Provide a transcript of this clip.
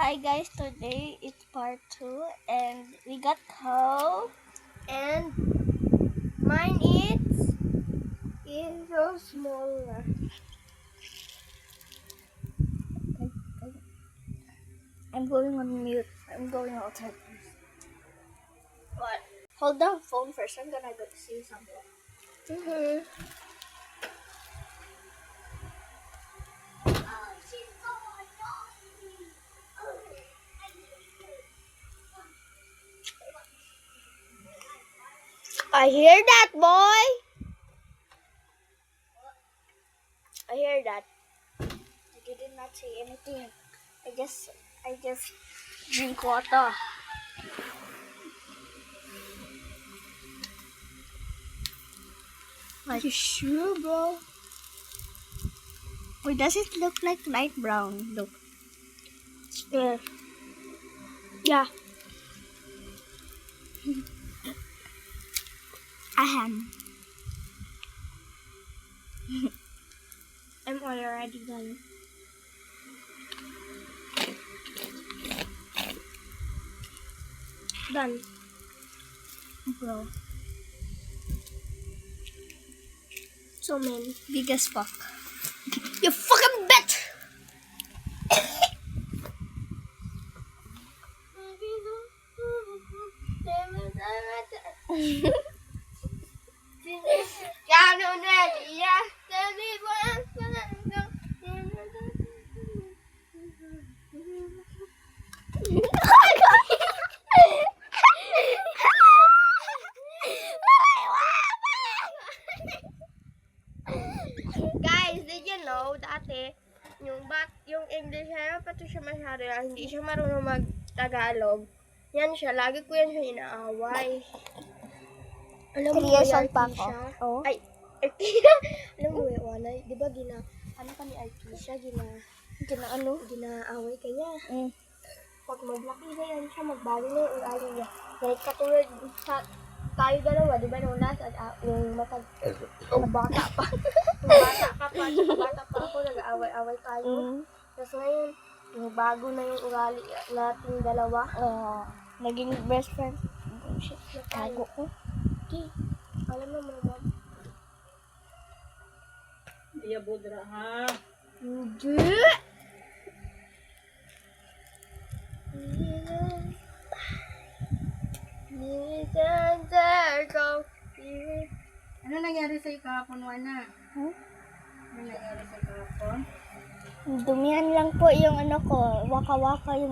Hi guys, today it's part 2 and we got cow and mine is so small. I'm going on mute. I'm going outside. What? Hold the phone first. I'm gonna go see something. I hear that, boy. I hear that. I did not say anything. I just drink water. Are you sure, bro? Why does it look like light brown? Look. There. Yeah. Ahem. I'm already done. Done. Bro. So many. Big as fuck. You fucking bitch! Guys, did you know dati yung English ay pati siya masyado hindi siya marunong mag-Tagalog. Yan siya, lagi ko yan siya inaaway. Alam mo, Creation pa ako. Artisha? Oh. Ay, Artisha. Alam mo, Iwana, di ba ano pa ni Artisha, ginaaway ka niya. Pag maglaki na yan siya, magbago na yung ugali niya. Like, katulad sa tayo dalawa, di ba, nung nasa, yung bata pa. Yung bata pa ako, nag-aaway-aaway tayo. Tapos ngayon, yung bago na yung ugali nating dalawa. Naging best friend. Shit, Tago ko. okay. Alam naman naman. Iya budra ha. Hindi! Ano nangyari sa kahapon, Wana? Huh? Ano nangyari sa kahapon? Dumihan lang po yung ano ko. Waka-waka yung